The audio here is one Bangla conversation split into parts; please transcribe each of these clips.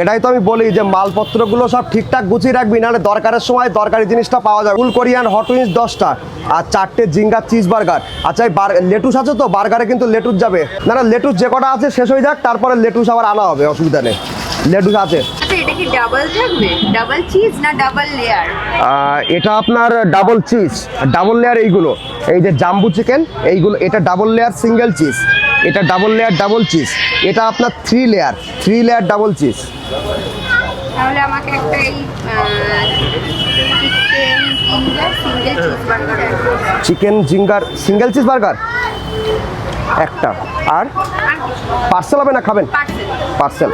এটাই তো আমি বলি যে মালপত্রগুলো সব ঠিকঠাক গুছিয়ে রাখবি, নাহলে দরকারের সময় দরকারি জিনিসটা পাওয়া যায়। ফুল কোরিয়ান হট উইংস 10টা আর 4টে জিঙ্গার চিজ বার্গার। আচ্ছা এই লেটুস আছে তো? বার্গারে কিন্তু লেটুস যাবে না? না লেটুস যে কটা আছে শেষ হয়ে যাক, তারপরে লেটুস আবার আনা হবে, অসুবিধা নেই, লেটুস আছে। আচ্ছা এটা কি ডাবল থাকবে, ডাবল চিজ না ডাবল লেয়ার? এটা আপনার ডাবল চিজ, ডাবল লেয়ার এইগুলো, এই যে জাম্বু চিকেন এইগুলো, এটা ডাবল লেয়ার সিঙ্গেল চিজ, এটা ডাবল লেয়ার ডাবল চিজ, এটা আপনার 3 লেয়ার ডাবল চিজ। তাহলে আমাকে একটা এই chicken Zinger single cheese burger একটা, আর পার্সেল হবে না খাবেন? পার্সেল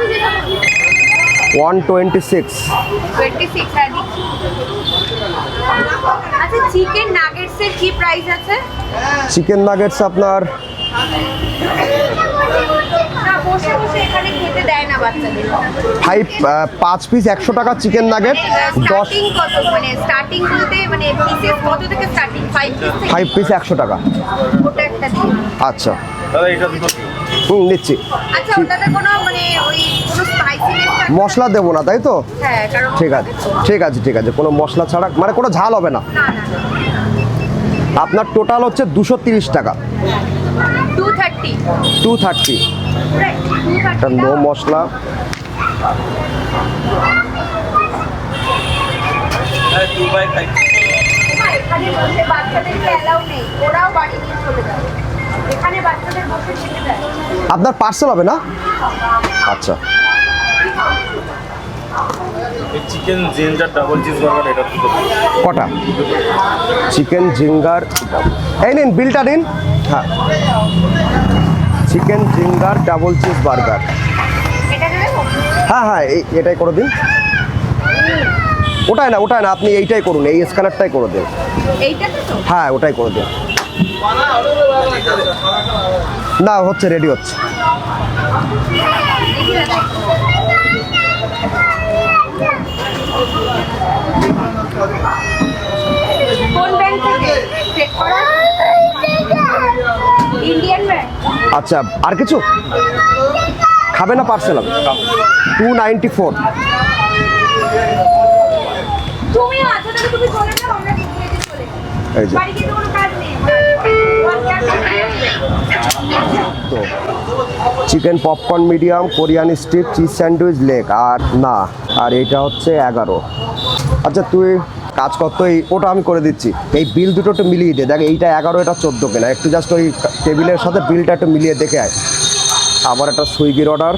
126। আচ্ছা চিকেন নাগেটসের কি প্রাইস আছে? চিকেন নাগেটস আপনার বসে বসে এখানে খেতে দেয় না বাচ্চাদের। 5 পিস 100 টাকা চিকেন নাগেট। 10 স্টার্টিং কত, মানে স্টার্টিং বলতে মানে পিসেস কত থেকে স্টার্টিং? 5 পিস থেকে? 5 পিস 100 টাকা। ওটা একটা দিন। আচ্ছা নিচ্ছি। আচ্ছা ওটাতে কোনো মানে ওই কোনো স্পাইসিনেস মশলা দেবো না তাই তো? হ্যাঁ কারণ ঠিক আছে ঠিক আছে, কোনো মশলা ছাড়া, মানে কোনো ঝাল হবে না। না না আপনার টোটাল হচ্ছে 230 টাকা। 230 এটা নো মশলা। এখানে বসে বাচ্চাদেরকে অ্যালাউ নেই, ওরাও বাড়ি নিয়ে চলে যাবে, এখানে বাচ্চাদের বসে খেতে দেয়। আপনার পার্সেল হবে না? আচ্ছা chicken ginger double cheese burger এটা কটা? চিকেন জিঙ্গার, এই নিন বিলটা নিন। হ্যাঁ chicken Zinger double cheese burger. এটা দেবো? হ্যাঁ এটাই করে দিন। ওটাই না আপনি এইটাই করুন, এই স্ক্যানারটাই করে দিন। এইটাতে তো? হ্যাঁ ওটাই করে দিন। না হচ্ছে, রেডি হচ্ছে। কোন ব্যাংক থেকে চেক করা? Indian bank. আচ্ছা আর কিছু খাবে না? পার্সেল হবে 294। তুমি আছো তাহলে তুমি চলে যাও, আমরা দেখিয়ে দিয়ে চলে যাই। এই যে বাড়ি গিয়ে তো কোনো কাজ নেই। তো chicken popcorn medium, Korean strip, cheese sandwich leg, আর না, আর এটা হচ্ছে 11। আচ্ছা তুই কাজ করতো, ওটা আমি করে দিচ্ছি। এই বিল দুটো একটু মিলিয়ে দে, দেখ এইটা 11 এটা 14 কেনা, একটু জাস্ট ওই টেবিলের সাথে বিলটা একটু মিলিয়ে দেখে আয়। আবার একটা সুইগির অর্ডার,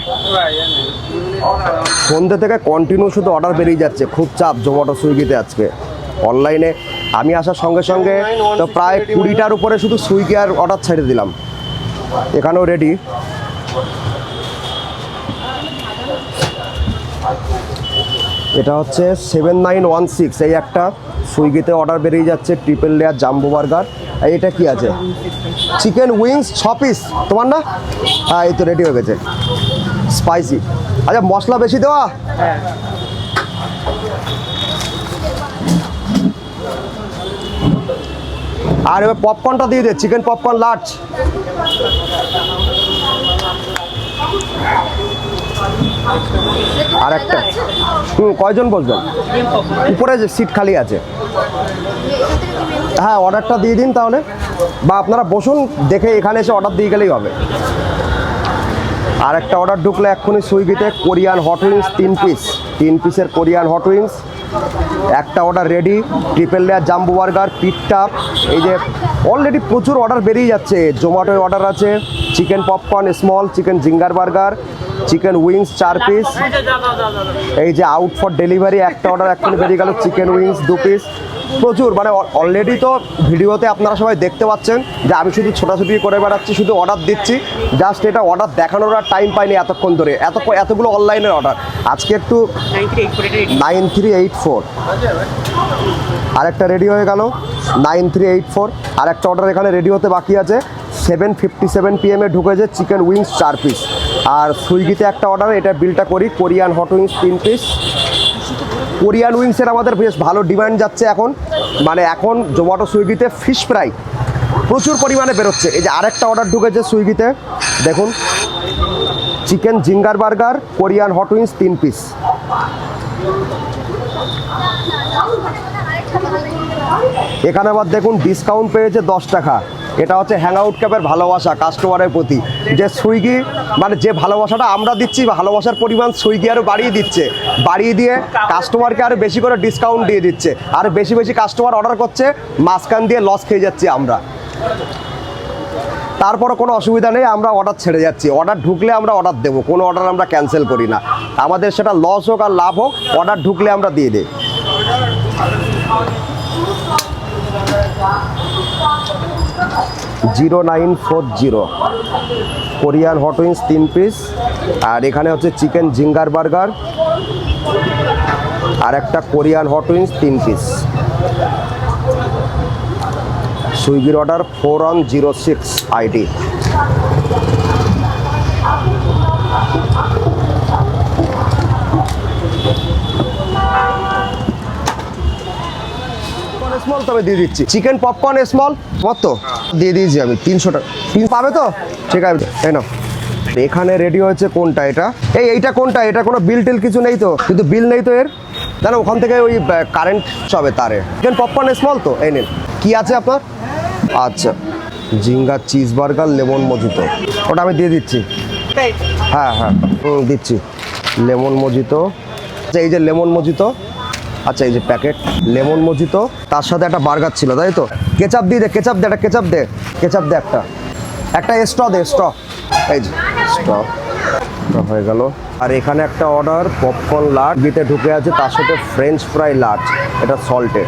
সন্ধ্যে থেকে কন্টিনিউ শুধু অর্ডার বেরিয়ে যাচ্ছে, খুব চাপ জোম্যাটো সুইগিতে আজকে অনলাইনে। আমি আসার সঙ্গে সঙ্গে তো প্রায় 20টার উপরে শুধু সুইগি আর অর্ডার ছেড়ে দিলাম। এখানেও রেডি। এটা হচ্ছে 7916, এই একটা সুইগিতে অর্ডার বেরিয়ে যাচ্ছে, ট্রিপল লেয়ার জাম্বো বার্গার। এটা কি আছে? চিকেন উইংস 6 পিস, তোমার না? হ্যাঁ এই তো রেডি হয়ে গেছে, স্পাইসি। আচ্ছা মশলা বেশি দেওয়া? আর এবার পপকর্নটা দিয়ে দে, চিকেন পপকর্ন লার্জ। আর একটা কয়জন বসবেন? উপরে যে সিট খালি আছে। হ্যাঁ অর্ডারটা দিয়ে দিন তাহলে, বা আপনারা বসুন, দেখে এখানে এসে অর্ডার দিয়ে গেলেই হবে। আর একটা অর্ডার ঢুকলে এক্ষুনি সুইগিতে, কোরিয়ান হট উইংস 3 পিসের কোরিয়ান হট উইংস। একটা order ready, triple layer jumbo burger, পিঠটা। এই যে অলরেডি প্রচুর অর্ডার বেরিয়ে যাচ্ছে। জোম্যাটোয় অর্ডার আছে chicken popcorn small, chicken zinger burger, chicken wings 4 piece. এই যে আউট ফর ডেলিভারি একটা অর্ডার এক্ষুনি বেরিয়ে গেল, চিকেন উইংস 2 পিস। প্রচুর, মানে অলরেডি তো ভিডিওতে আপনারা সবাই দেখতে পাচ্ছেন যে আমি শুধু ছোটাছুটি করে বেড়াচ্ছি, শুধু অর্ডার দিচ্ছি। জাস্ট এটা অর্ডার দেখানোর আর টাইম পাইনি এতক্ষণ ধরে, এতগুলো অনলাইনের অর্ডার। আজকে একটু 9384 আরেকটা রেডি হয়ে গেল, 9384। আর একটা অর্ডার এখানে রেডি হতে বাকি আছে, 7:57 PM ঢুকেছে চিকেন উইংস 4 পিস। আর সুইগিতে একটা অর্ডার, এটা বিলটা করি, Korean hot wings 3 piece. Korean উইংসের আমাদের বেশ ভালো ডিমান্ড যাচ্ছে এখন, মানে এখন জোম্যাটো সুইগিতে ফিশ ফ্রাই প্রচুর পরিমাণে বেরোচ্ছে। এই যে আরেকটা অর্ডার ঢুকেছে সুইগিতে, দেখুন chicken zinger burger, Korean hot wings 3 piece. এখানে আবার দেখুন ডিসকাউন্ট পেয়েছে 10 টাকা। এটা হচ্ছে হ্যাংআউট ক্যাবের ভালোবাসা কাস্টমারের প্রতি, যে সুইগি মানে যে ভালোবাসাটা আমরা দিচ্ছি, ভালোবাসার পরিমাণ সুইগি আরও বাড়িয়ে দিচ্ছে, বাড়িয়ে দিয়ে কাস্টমারকে আরও বেশি করে ডিসকাউন্ট দিয়ে দিচ্ছে, আর বেশি বেশি কাস্টমার অর্ডার করছে, মাঝখান দিয়ে লস খেয়ে যাচ্ছি আমরা। তারপরে কোনো অসুবিধা নেই, আমরা অর্ডার ছেড়ে যাচ্ছি, অর্ডার ঢুকলে আমরা অর্ডার দেবো, কোনো অর্ডার আমরা ক্যান্সেল করি না, আমাদের সেটা লস হোক আর লাভ হোক, অর্ডার ঢুকলে আমরা দিয়ে দিই। $0940 কোরিয়ান হট উইংস 3 পিস, আর এখানে হচ্ছে চিকেন জিঙ্গার বার্গার আর একটা কোরিয়ান হট উইংস 3 পিস। সুইগির অর্ডার 4106 আইডি। স্মল তবে দিয়ে দিচ্ছি, চিকেন পপকর্ন স্মল কত দিয়ে দিয়েছি আমি 300 টাকা। পাবে তো, ঠিক আছে তাই না। এখানে রেডি হয়েছে কোনটা, এটা এইটা কোনটা, এটা কোনো বিল টিল কিছু নেই তো, কিন্তু বিল নেই তো এর, জানো ওখান থেকে ওই কারেন্ট সবে তারে। চিকেন পপকর্ন স্মল তো, এই নেন। কি আছে আপনার? আচ্ছা, Zinger cheese burger lemon mojito, ওটা আমি দিয়ে দিচ্ছি। হ্যাঁ হ্যাঁ দিচ্ছি লেমন মজিতো। আচ্ছা এই যে লেমন মজিতো, আচ্ছা এই যে প্যাকেট লেমন মজিতো, তার সাথে একটা বার্গার ছিল তাই তো। কেচাপ দিয়ে দে, কেচাপ দে, একটা কেচাপ দে, কেচাপ দে একটা স্ট্র দে, স্ট্র, এই যে স্ট্র হয়ে গেল। আর এখানে একটা অর্ডার পপকর্ন লার্জ দিতে ঢুকে আছে, তার সাথে ফ্রেঞ্চ ফ্রাই লার্জ, এটা সল্টেড।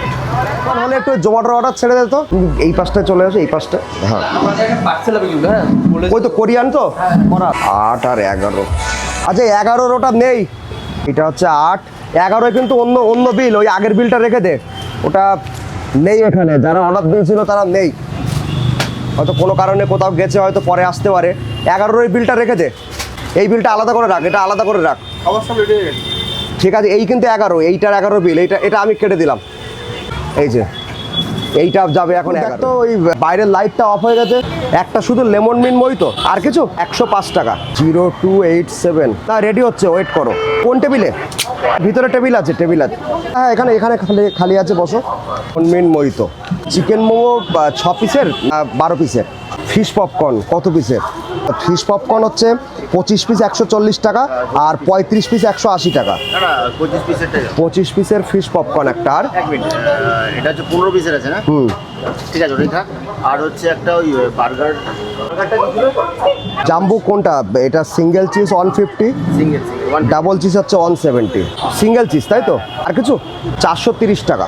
হলে একটু জোম্যাটোর অর্ডার ছেড়ে দে তো, এই পাশটায় চলে আসে, এই পাশটা। হ্যাঁ ওই তো কোরিয়ান তো 8 আর 11। আচ্ছা 11 ওটা নেই, এটা হচ্ছে 8 11 কিন্তু অন্য বিল, ওই আগের বিলটা রেখে দে, ওটা নেই এখানে, যারা অর্ডার দিয়েছিল তারা নেই, হয়তো কোনো কারণে কোথাও গেছে, হয়তো পরে আসতে পারে। 11 বিলটা রেখে দে, এই বিলটা আলাদা করে রাখ, এটা আলাদা করে রাখ। ঠিক আছে, এই কিন্তু 11, এইটার 11 বিল, এটা আমি কেটে দিলাম। এই যে এইটা যাবে এখন 11। তো ওই বাইরের লাইটটা অফ হয়ে গেছে, একটা শুধু লেমন মিন্ট মজিতো, আর কিছু 105 টাকা। 0287 না রেডি হচ্ছে, ওয়েট করো। কোন টেবিলে? ভিতরে টেবিল আছে, টেবিল আছে, হ্যাঁ এখানে খালি আছে, বসো। Lemon mint mojito, chicken momo 6 পিসের 12 পিসের। ফিশ পপকর্ন কত পিসের? ফিশ পপকর্ন হচ্ছে 25 পিস 140 টাকা, আর 35 পিস 180 টাকা। 25 পিসের ফিশ পপকর্ন একটা। আর এটা হচ্ছে 15 পিসের আছে না? ঠিক আছে ওটা থাক। আর হচ্ছে একটা ওই বার্গারটা কি ছিল? জাম্বু কোনটা? এটা single cheese 150, single double cheese হচ্ছে 170। সিঙ্গেল চিজ তাই তো, আর কিছু 430 টাকা।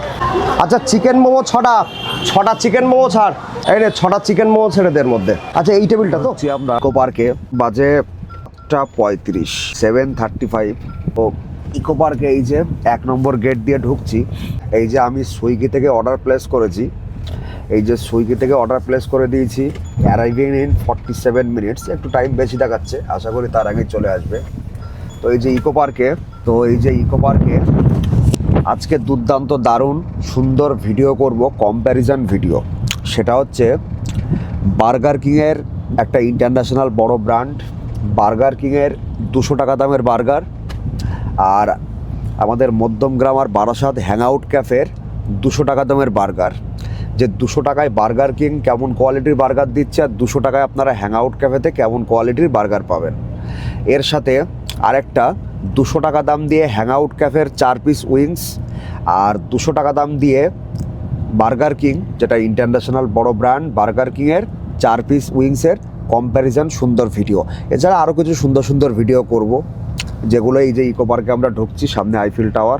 আচ্ছা চিকেন মোমো 6টা চিকেন মোমো ছাড়, এই রে 6টা চিকেন মোমো ছেড়ে দের মধ্যে। আচ্ছা এই টেবিলটা তো আমরা ইকো পার্কে, বাজে 8:35, 7:35। ও ইকো পার্কে এই যে 1 নম্বর গেট দিয়ে ঢুকছি, এই যে আমি সুইগি থেকে অর্ডার প্লেস করেছি, এই যে সুইগি থেকে অর্ডার প্লেস করে দিয়েছি, অ্যারাইভিং ইন 47 মিনিটস, একটু টাইম বেশি দেখাচ্ছে, আশা করি তার আগে চলে আসবে। তো এই যে ইকো পার্কে আজকে দুর্দান্ত দারুণ সুন্দর ভিডিও করব, কম্প্যারিজন ভিডিও। সেটা হচ্ছে বার্গার কিংয়ের একটা ইন্টারন্যাশনাল বড় ব্র্যান্ড, বার্গার কিংয়ের 200 টাকা দামের বার্গার, আর আমাদের মধ্যমগ্রাম আর বারাসাত হ্যাংআউট ক্যাফের 200 টাকা দামের বার্গার। যে 200 টাকায় বার্গার কিং কেমন কোয়ালিটির বার্গার দিচ্ছে, আর 200 টাকায় আপনারা হ্যাংআউট ক্যাফেতে কেমন কোয়ালিটির বার্গার পাবেন। এর সাথে আরেকটা 200 টাকা দাম দিয়ে হ্যাংআউট ক্যাফের 4 পিস উইংস, আর 200 টাকা দাম দিয়ে বার্গার কিং, যেটা ইন্টারন্যাশনাল বড় ব্র্যান্ড, বার্গার কিংয়ের 4 পিস উইংসের কম্প্যারিজন সুন্দর ভিডিও। এছাড়া আরও কিছু সুন্দর ভিডিও করব, যেগুলো এই যে ইকো পার্কে আমরা ঢুকছি, সামনে আইফেল টাওয়ার,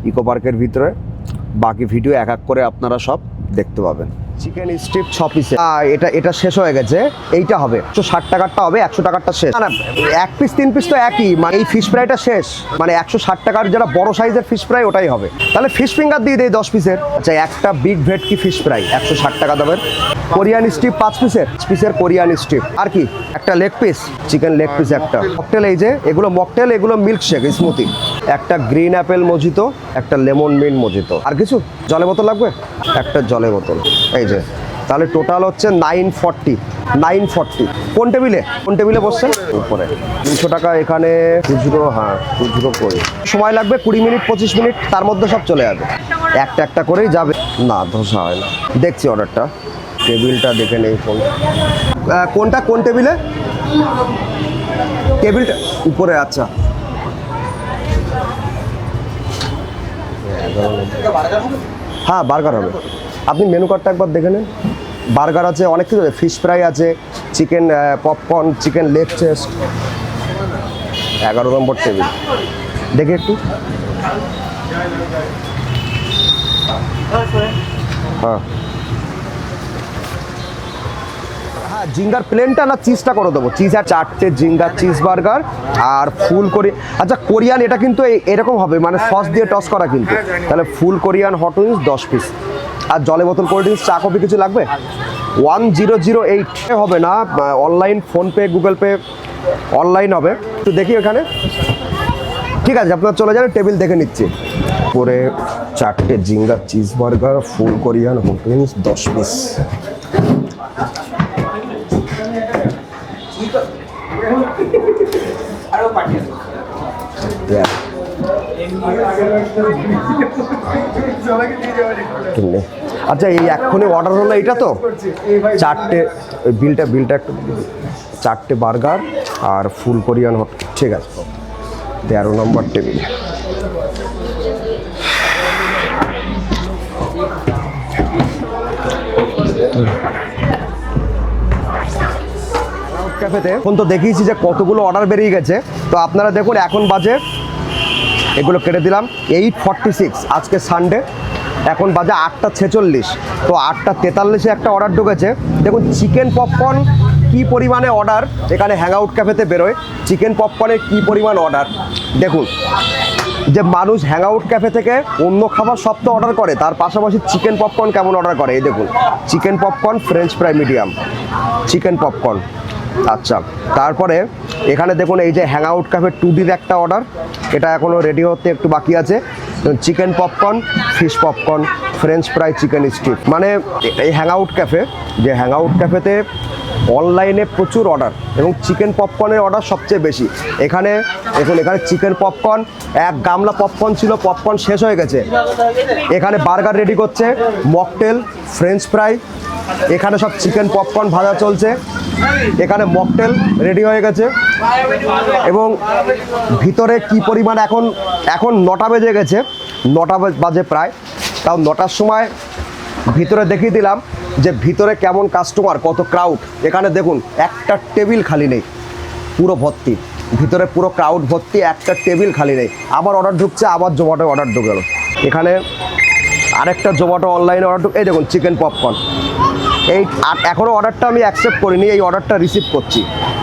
ইকো পার্কের ভিতরে বাকি ভিডিও এক এক করে আপনারা সব দেখতে পাবেন। চিকেন স্ট্রিপ 6 পিসে, এটা শেষ হয়ে গেছে, এইটা হবে 160 টাকারটা হবে, 100 টাকারটা শেষ। না 1 পিস 3 পিস তো একই, মানে এই ফিশ ফ্রাইটা শেষ, মানে 160 টাকার যেটা বড় সাইজের ফিশ ফ্রাই ওটাই হবে। তাহলে ফিশ ফিঙ্গার দিয়ে দেয় 10 পিসের। আচ্ছা একটা বিগ ভেটকি ফিশ ফ্রাই 160 টাকা দামের। কোরিয়ান স্ট্রিপ 5 পিসের কোরিয়ান স্ট্রিপ। আর কি একটা leg piece, chicken leg piece একটা। মকটেল, এই যে এগুলো মকটেল, এগুলো মিল্কশেক স্মুথি। একটা গ্রিন অ্যাপেল মজিতো, একটা লেমন মিন্ট মজিতো। আর কিছু জলের বোতল লাগবে? একটা জলের বোতল। এই যে তাহলে টোটাল হচ্ছে 940। 940। কোন টেবিলে বসছেন? উপরে 300 টাকা এখানে খুচরো, হ্যাঁ খুচরো করে সময় লাগবে 20 মিনিট 25 মিনিট, তার মধ্যে সব চলে যাবে, একটা একটা করেই যাবে। না ধোসা হয় না। দেখছি অর্ডারটা, টেবিলটা দেখে নেই কোনটা কোন টেবিলে, টেবিলটা উপরে। আচ্ছা হ্যাঁ বার্গার হবে, আপনি মেনু কার্ডটা একবার দেখে নেন। বার্গার আছে, অনেক কিছু আছে, ফিশ ফ্রাই আছে, chicken popcorn, chicken leg chest. 11 number table, দেখে একটু। হ্যাঁ হ্যাঁ জিঙ্গার প্লেনটা না চিজটা করে দেবো, চিজ আর 4টে জিঙ্গার চিজ বার্গার আর ফুল কোরি। আচ্ছা কোরিয়ান এটা কিন্তু এরকম হবে, মানে সস দিয়ে টস করা কিন্তু। তাহলে ফুল কোরিয়ান হট উইংস 10 পিস, আর জলে বোতল কোল্ড ড্রিঙ্কস, চা কফি কিছু লাগবে? 1008 হবে না, online PhonePe Google pay online হবে। একটু দেখি এখানে, ঠিক আছে আপনার চলে যান, টেবিল দেখে নিচ্ছি। পরে 4টে জিঙ্গার চিজ বার্গার ফুল কোরিয়ান হট উইংস 10 পিস। আচ্ছা এই এক্ষুনি অর্ডার হলো এইটা তো, 4টে বিলটা একটু, 4টে বার্গার আর ফুল কোরিয়ান হট, ঠিক আছে 13 নম্বর টেবিল। ক্যাফেতে এখন তো দেখিয়েছি যে কতগুলো অর্ডার বেরিয়ে গেছে, তো আপনারা দেখুন এখন বাজে, এগুলো কেটে দিলাম 8:46, আজকে সানডে, এখন বাজে 8:46। তো 8:43-এ একটা অর্ডার ঢুকেছে। দেখুন চিকেন পপকর্ন কি পরিমাণে অর্ডার এখানে হ্যাংআউট ক্যাফেতে বেরোয়, চিকেন পপকর্নের কি পরিমাণ অর্ডার দেখুন। যে মানুষ হ্যাংআউট ক্যাফে থেকে অন্য খাবার সব তো অর্ডার করে, তার পাশাপাশি চিকেন পপকর্ন কেমন অর্ডার করে, এই দেখুন chicken popcorn, French fry medium, chicken popcorn. আচ্ছা তারপরে এখানে দেখুন এই যে হ্যাংআউট ক্যাফে 2Dর একটা অর্ডার, এটা এখনও রেডি হতে একটু বাকি আছে। Chicken popcorn, fish popcorn, French fry, chicken stick. মানে এই হ্যাংআউট ক্যাফে, যে হ্যাংআউট ক্যাফেতে অনলাইনে প্রচুর অর্ডার এবং চিকেন পপকর্নের অর্ডার সবচেয়ে বেশি। এখানে দেখুন, এখানে চিকেন পপকর্ন, 1 গামলা পপকর্ন ছিল, পপকর্ন শেষ হয়ে গেছে। এখানে বার্গার রেডি করছে, মকটেল, ফ্রেঞ্চ ফ্রাই, এখানে সব চিকেন পপকর্ন ভাজা চলছে, এখানে মকটেল রেডি হয়ে গেছে। এবং ভিতরে কি পরিমাণ, এখন 9টা বেজে গেছে, 9টা বাজে প্রায়, তাও 9টার সময় ভিতরে দেখিয়ে দিলাম যে ভিতরে কেমন কাস্টমার, কত ক্রাউড। এখানে দেখুন একটা টেবিল খালি নেই, পুরো ভর্তি, ভিতরে পুরো ক্রাউড ভর্তি, একটা টেবিল খালি নেই। আবার অর্ডার ঢুকছে, আবার জোম্যাটো অর্ডার ঢুকে গেল। এখানে আরেকটা জোম্যাটো অনলাইনে অর্ডার ঢুকে, এই দেখুন চিকেন পপকর্ন। এই এখনও অর্ডারটা আমি অ্যাকসেপ্ট করিনি, এই অর্ডারটা রিসিভ করছি,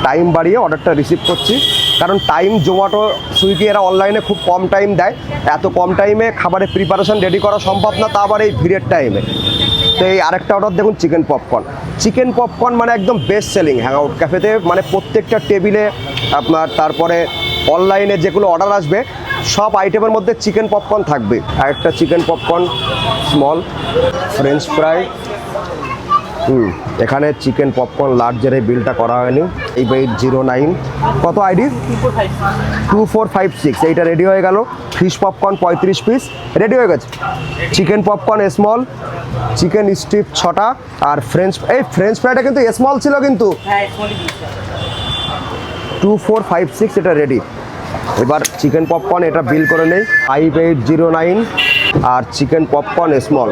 টাইম বাড়িয়ে অর্ডারটা রিসিভ করছি, কারণ টাইম জোম্যাটো সুইগি এরা অনলাইনে খুব কম টাইম দেয়, এত কম টাইমে খাবারের প্রিপারেশন রেডি করা সম্ভব না, তা আবার এই ভিড়ের টাইমে। তো এই আরেকটা অর্ডার দেখুন চিকেন পপকর্ন। চিকেন পপকর্ন মানে একদম বেস্ট সেলিং হ্যাংআউট ক্যাফেতে, মানে প্রত্যেকটা টেবিলে আপনার, তারপরে অনলাইনে যেগুলো অর্ডার আসবে সব আইটেমের মধ্যে চিকেন পপকর্ন থাকবে। আরেকটা chicken popcorn small, French fry. এখানে চিকেন পপকর্ন লার্জের এই বিলটা করা হয়নি। 8809 কত আইডি 2456, এইটা রেডি হয়ে গেল। ফিশ পপকর্ন 35 পিস রেডি হয়ে গেছে। Chicken popcorn small, chicken strip 6টা, আর ফ্রেঞ্চ ফ্রাইটা কিন্তু স্মল ছিল, কিন্তু 2456 এটা রেডি। এবার চিকেন পপকর্ন এটা বিল করে নেই, 5809, আর চিকেন পপকর্ন স্মল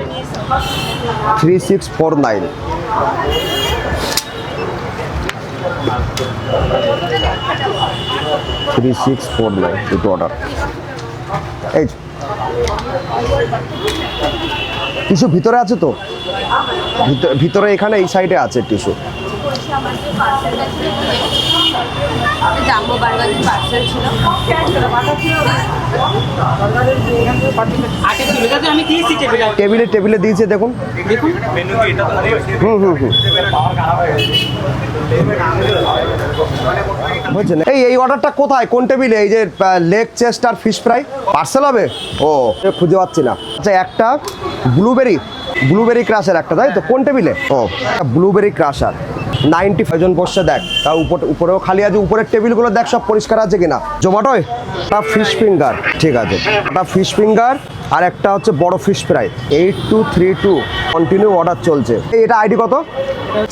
3649। দুটো অর্ডার। এই টিস্যু ভিতরে আছে তো, ভিতরে এখানে এই সাইডে আছে টিস্যু। জাম্বো বার্গার পার্সেল ছিল, টেবিলে দিয়েছে দেখুন। হচ্ছে না এই অর্ডারটা কোথায়, কোন টেবিলে? এই যে লেগ চেস্ট আর ফিশ ফ্রাই পার্সেল হবে, ও খুঁজে পাচ্ছি না। আচ্ছা একটা ব্লুবেরি ক্রাশার একটা, তাই তো? কোন টেবিলে? ও ব্লুবেরি ক্রাশার 95 জন বসছে দেখ, তা উপরেও খালি আছে, উপরের টেবিলগুলো দেখ সব পরিষ্কার আছে কিনা। জোম্যাটোয় একটা ফিশ ফিঙ্গার, ঠিক আছে, একটা ফিশ ফিঙ্গার আর একটা হচ্ছে বড় ফিশ ফ্রাই। 8232 কন্টিনিউ অর্ডার চলছে। এটা আইডি কত?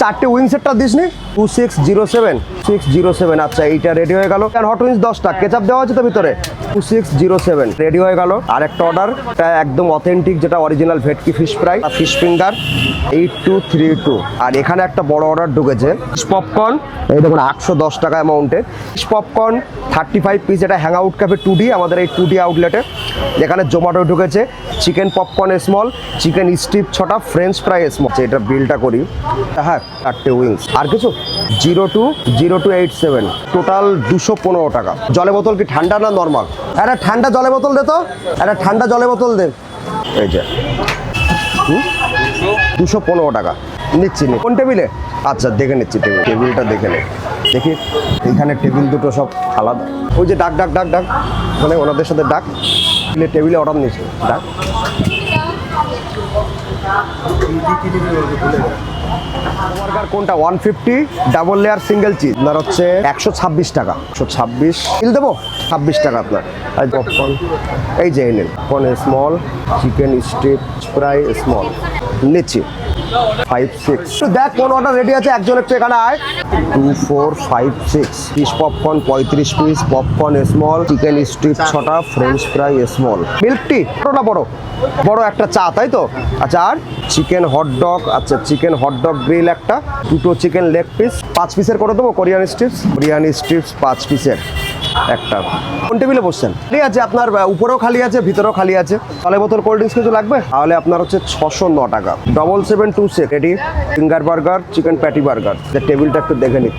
4টে উইংসেরটা দিস নি? 2607 আচ্ছা এইটা রেডি হয়ে গেল। হট উইংস 10টা, কেচাপ দেওয়া আছে তো ভিতরে। 2607 রেডি হয়ে গেল। আর একটা অর্ডার, এটা একদম অথেন্টিক যেটা অরিজিনাল ভেটকি ফিশ ফ্রাই ফিশ ফিঙ্গার 8232। আর এখানে একটা বড় অর্ডার ঢুকেছে ফিশ পপকর্ন, এই দেখুন 810 টাকা অ্যামাউন্টের ফিশ পপকর্ন 35 পিস। এটা হ্যাং আউট ক্যাফে 2D, আমাদের এই 2D আউটলেটে। যেখানে জোম্যাটো ঢুকেছে chicken popcorn small, chicken strip 6টা, ফ্রেঞ্চ ফ্রাই স্মল। এটা বিলটা করি। হ্যাঁ 4টে উইংস। আর কিছু 020287 টোটাল 215 টাকা। জলে বোতল কি ঠান্ডা না নর্মাল? একটা ঠান্ডা জলে বোতল দে তো, একটা ঠান্ডা জলে বোতল দে। এই যে 215 টাকা নিচ্ছি। কোন টেবিলে? আচ্ছা দেখে নিচ্ছি, টেবিলটা দেখে নে। দেখি এইখানে টেবিল দুটো সব আলাদা। ওই যে ডাক ডাক ডাক ডাক, মানে ওনাদের সাথে ডাক, টেবিলে অর্ডার নিয়েছি, ডাক। বার্গার কোনটা? 150 ডাবল লেয়ার সিঙ্গেল চিজ, আপনার হচ্ছে 126 টাকা। 126 বিল দেবো, 26 টাকা আপনার। আর পপকর্ন এই যে এনেন, popcorn small, chicken strip fry small নিচ্ছি 56। দেখ কোন অর্ডার রেডি আছে, একজন একটু এখানে আয়। 2456 fish popcorn 35 piece, popcorn small, chicken strip 6টা, french fry small, milk tea ছোটটা বড়, বড় একটা চা তাই তো। আচ্ছা আর চিকেন হটডগ, আচ্ছা চিকেন হটডগ গ্রিল একটা, দুটো চিকেন লেগ পিস 5 পিসের করে দেবো। কোরিয়ান স্ট্রিপস 5 পিসের একটা। কোন টেবিলে বসছেন? ঠিক আছে, আপনার উপরেও খালি আছে, ভিতরেও খালি আছে। তাহলে বোতল কোল্ড ড্রিঙ্কস কিছু লাগবে? তাহলে আপনার হচ্ছে 609 টাকা। 7726 ready finger burger, chicken patty burger. টেবিলটা একটু দেখে নিই।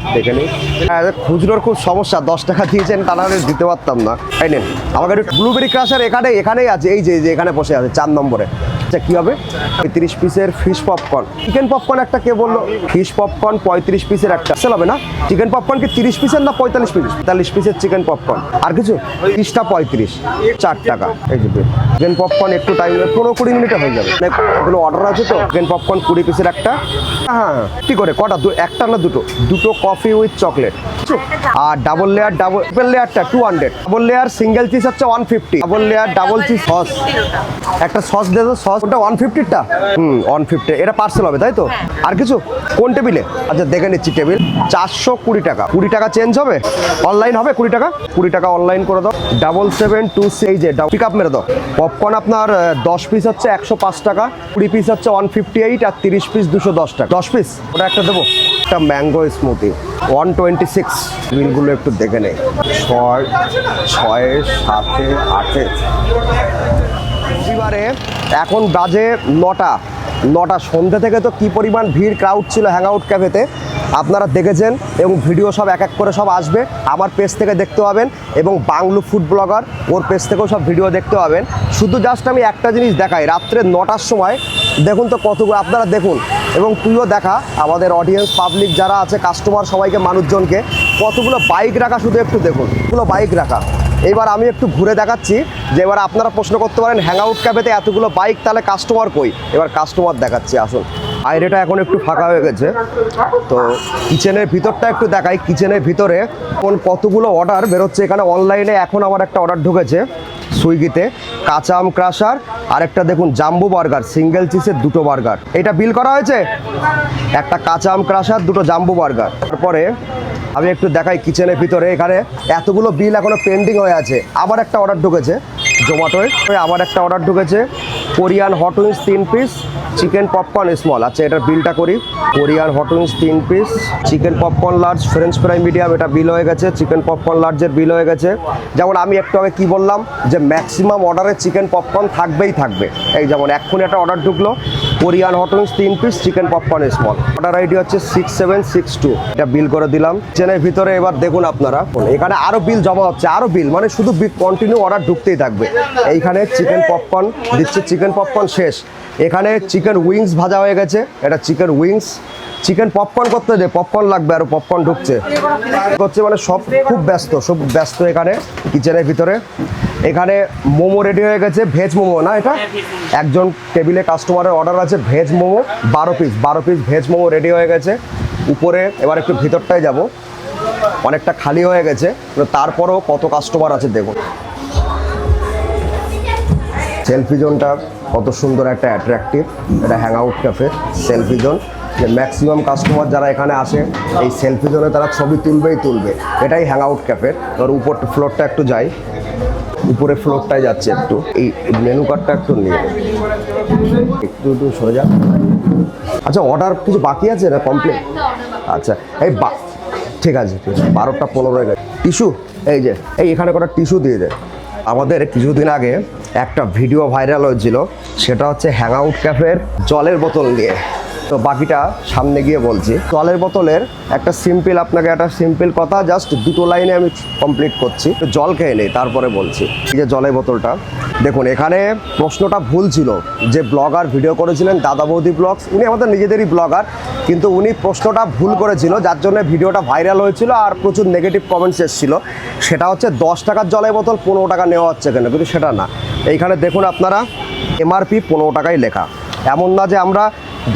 হ্যাঁ খুচরোর খুব সমস্যা, 10 টাকা দিয়েছেন, তা নাহলে দিতে পারতাম না। এই নেন আমাকে একটু ব্লুবেরি ক্রাশার এখানেই আছে, এই যে এখানে বসে আছে 4 নম্বরে। আচ্ছা কী হবে? 35 পিসের ফিশ পপকর্ন, চিকেন পপকর্ন একটা কে বললো? ফিশ পপকর্ন 35 পিসের একটা সেল হবে না? চিকেন পপকর্ন কি 30 পিসের না 45 পিস? 45 পিসের চিকেন পপকর্ন। আর কিছু 30টা 35, 4 টাকা। এই যে চিকেন পপকর্ন একটু টাইম 15-20 মিনিটে হয়ে যাবে। এগুলো অর্ডার আছে তো। চিকেন পপকর্ন 20 পিসের একটা। হ্যাঁ কি করে কটা? একটা না দুটো কফি উইথ চকলেট। আর ডাবল লেয়ারটা 200, ডাবল লেয়ার সিঙ্গেল চিজ হচ্ছে 150, double layer double cheese sauce একটা সস দে তো। সস ওটা 150টা 150, এটা পার্সেল হবে তাই তো? আর কিছু? কোন টেবিলে? আচ্ছা দেখে নিচ্ছি টেবিল 420 টাকা। 20 টাকা চেঞ্জ হবে, অনলাইন হবে 20 টাকা অনলাইন করে দাও। 7726 এই যে পিক আপ মেরে দাও। পপকর্ন আপনার 10 পিস হচ্ছে 105 টাকা, 20 পিস হচ্ছে 158, আর 30 পিস 210 টাকা। 10 পিস ওটা একটা দেবো। একটা ম্যাঙ্গো স্মুদি 126। বিলগুলো একটু দেখে নেই। 6, 7, 8। রবিবারে এখন বাজে 9টা সন্ধ্যে থেকে তো কি পরিমাণ ভিড় ক্রাউড ছিল হ্যাং আউট ক্যাফেতে, আপনারা দেখেছেন। এবং ভিডিও সব এক এক করে সব আসবে, আমার পেজ থেকে দেখতে পাবেন, এবং বাংলু ফুড ব্লগার ওর পেজ থেকেও সব ভিডিও দেখতে পাবেন। শুধু জাস্ট আমি একটা জিনিস দেখাই, রাত্রে 9টার সময় দেখুন তো কতগুলো, আপনারা দেখুন এবং তুইও দেখা, আমাদের অডিয়েন্স পাবলিক যারা আছে, কাস্টমার সবাইকে, মানুষজনকে কতগুলো বাইক রাখা, শুধু একটু দেখুন এগুলো বাইক রাখা। এবার আমি একটু ঘুরে দেখাচ্ছি, যে এবার আপনারা প্রশ্ন করতে পারেন হ্যাং আউট ক্যাফেতে এতগুলো বাইক, তাহলে কাস্টমার কই? এবার কাস্টমার দেখাচ্ছি, আসুন। বাইরেটা এখন একটু ফাঁকা হয়ে গেছে, তো কিচেনের ভিতরটা একটু দেখাই। কিচেনের ভিতরে কতগুলো অর্ডার বেরোচ্ছে এখানে অনলাইনে। এখন আমার একটা অর্ডার ঢুকেছে সুইগিতে, কাঁচা আম ক্রাশার, আর একটা দেখুন জাম্বো বার্গার, সিঙ্গেল চিজের 2টো বার্গার। এটা বিল করা হয়েছে, একটা কাঁচা আম ক্রাশার, 2টো জাম্বো বার্গার। তারপরে আমি একটু দেখাই কিচেনের ভিতরে, এখানে এতগুলো বিল এখনো পেন্ডিং হয়ে আছে। আবার একটা অর্ডার ঢুকেছে জোম্যাটোয়, আবার একটা অর্ডার ঢুকেছে Korean hot wings 3 piece, chicken popcorn small. আচ্ছা এটার বিলটা করি। Korean hot wings 3 piece, chicken popcorn large, French fry medium, এটা বিল হয়ে গেছে। চিকেন পপকর্ন লার্জের বিল হয়ে গেছে। যেমন আমি একটু আগে কী বললাম, যে ম্যাক্সিমাম অর্ডারে চিকেন পপকর্ন থাকবেই থাকবে। এই যেমন এক্ষুনি একটা অর্ডার ঢুকলো, Korean hot wings 3 piece, chicken popcorn small. Order ID হচ্ছে 6762, এটা বিল করে দিলাম। চেনের ভিতরে এবার দেখুন আপনারা, এখানে আরও বিল জমা হচ্ছে, আরও বিল, মানে শুধু কন্টিনিউ অর্ডার ঢুকতেই থাকবে। এইখানে চিকেন পপকর্ন দিচ্ছে, চিকেন পপকর্ন শেষ। এখানে চিকেন উইংস ভাজা হয়ে গেছে, এটা চিকেন উইংস। চিকেন পপকর্ন করতে দে, পপকর্ন লাগবে, আর পপকর্ন ঢুকছে মানে সব খুব ব্যস্ত এখানে কিচেনের ভিতরে। এখানে মোমো রেডি হয়ে গেছে, ভেজ মোমো না এটা? একজন টেবিলে কাস্টমারের অর্ডার আছে veg momo 12 piece veg momo ready হয়ে গেছে। উপরে এবার একটু ভিতরটায় যাব, অনেকটা খালি হয়ে গেছে, তারপরেও কত কাস্টমার আছে দেখুন। সেলফি জোনটা কত সুন্দর একটা অ্যাট্রাকটিভ, এটা hang out cafe selfie zone. Maximum customer যারা এখানে আসে এই সেলফি জোনে তারা ছবি তুলবেই তুলবে, এটাই হ্যাং আউট ক্যাফে। এবার উপর ফ্লোরটা একটু যাই, উপরে ফ্লোরটায় যাচ্ছে, একটু এই মেনু কার্ডটা একটু নিয়ে একটু সরে যান। আচ্ছা, অর্ডার কিছু বাকি আছে না কমপ্লিট? আচ্ছা, এই ঠিক আছে 12টা 15 টিস্যু, এই যে এখানে কটা টিস্যু দিয়ে দেয়। আমাদের কিছুদিন আগে একটা ভিডিও ভাইরাল হয়েছিল, সেটা হচ্ছে হ্যাং আউট ক্যাফের জলের বোতল নিয়ে। তো বাকিটা সামনে গিয়ে বলছি। জলের বোতলের একটা সিম্পল কথা, জাস্ট 2 লাইনে আমি কমপ্লিট করছি। জল খেয়ে নেই তারপরে বলছি। এই যে জলের বোতলটা দেখুন, এখানে প্রশ্নটা ভুল ছিল। যে ব্লগার ভিডিও করেছিলেন দাদা বৌদি ব্লগস, উনি আমাদের নিজেদেরই ব্লগার, কিন্তু উনি প্রশ্নটা ভুল করেছিল, যার জন্য ভিডিওটা ভাইরাল হয়েছিল আর প্রচুর নেগেটিভ কমেন্টস এসেছিল। সেটা হচ্ছে 10 টাকার জলের বোতল 15 টাকা নেওয়া হচ্ছে কেন, কিন্তু সেটা না। এইখানে দেখুন আপনারা এমআরপি 15 টাকাই লেখা। এমন না যে আমরা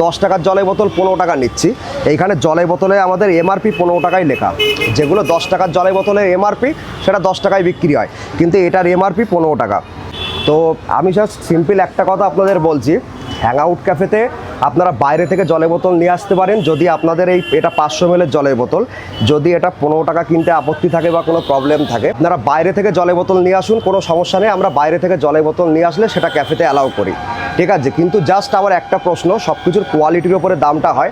10 টাকার জলের বোতল 15 টাকা নিচ্ছি। এইখানে জলের বোতলে আমাদের এমআরপি 15 টাকাই লেখা। যেগুলো 10 টাকার জলের বোতলের এমআরপি সেটা 10 টাকায় বিক্রি হয়, কিন্তু এটার এমআরপি 15 টাকা। তো আমি জাস্ট সিম্পল একটা কথা আপনাদের বলছি, হ্যাং আউট ক্যাফেতে আপনারা বাইরে থেকে জলের বোতল নিয়ে আসতে পারেন। যদি আপনাদের এটা 500 ml জলের বোতল, যদি এটা 15 টাকা কিনতে আপত্তি থাকে বা কোনো প্রবলেম থাকে, আপনারা বাইরে থেকে জলের বোতল নিয়ে আসুন, কোনো সমস্যা নেই। আমরা বাইরে থেকে জলের বোতল নিয়ে আসলে সেটা ক্যাফেতে অ্যালাউ করি, ঠিক আছে। কিন্তু জাস্ট আমার একটা প্রশ্ন, সব কিছুর কোয়ালিটির ওপরে দামটা হয়।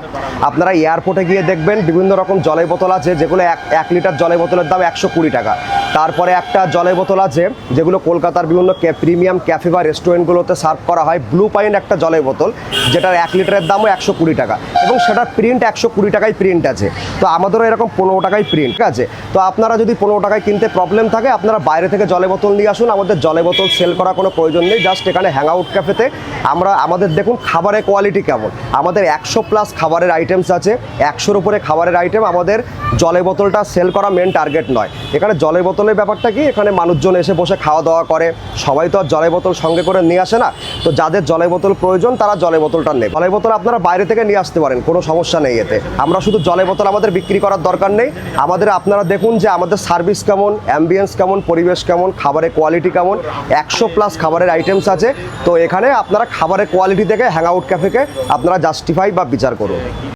আপনারা এয়ারপোর্টে গিয়ে দেখবেন বিভিন্ন রকম জলের বোতল আছে, যেগুলো 1 লিটার জলের বোতলের দাম 120 টাকা। তারপরে একটা জলের বোতল আছে যেগুলো কলকাতার বিভিন্ন প্রিমিয়াম ক্যাফে বা রেস্টুরেন্টগুলোতে সার্ভ করা হয়, ব্লু পাইন একটা জলের বোতল, যেটার 1 লিটারের দামও 120 টাকা, এবং সেটার প্রিন্ট 120 টাকায় প্রিন্ট আছে। তো আমাদেরও এরকম 15 টাকায় প্রিন্ট, ঠিক আছে। তো আপনারা যদি 15 টাকায় কিনতে প্রবলেম থাকে, আপনারা বাইরে থেকে জলের বোতল নিয়ে আসুন। আমাদের জলের বোতল সেল করার কোনো প্রয়োজন নেই। জাস্ট এখানে হ্যাং আউট ক্যাফেতে আমাদের দেখুন খাবারের কোয়ালিটি কেমন। আমাদের 100+ খাবারের আইটেমস আছে, 100-র উপরে খাবারের আইটেম। আমাদের জলের বোতলটা সেল করা মেন টার্গেট নয়। এখানে জলের বোতলের ব্যাপারটা কি, এখানে মানুষজন এসে বসে খাওয়া দাওয়া করে, সবাই তো আর জলের বোতল সঙ্গে করে নিয়ে আসে না। তো যাদের জলের বোতল প্রয়োজন তারা জলের বোতলটা নেই। জলের বোতল আপনারা বাইরে থেকে নিয়ে আসতে পারেন, কোনো সমস্যা নেই এতে। আমরা শুধু জলের বোতল আমাদের বিক্রি করার দরকার নেই। আপনারা দেখুন যে আমাদের সার্ভিস কেমন, অ্যাম্বিয়েন্স কেমন, পরিবেশ কেমন, খাবারের কোয়ালিটি কেমন। 100+ খাবারের আইটেমস আছে। তো এখানে আপনারা খাবারের কোয়ালিটি দেখে হ্যাং আউট ক্যাফেকে আপনারা জাস্টিফাই বা বিচার করুন।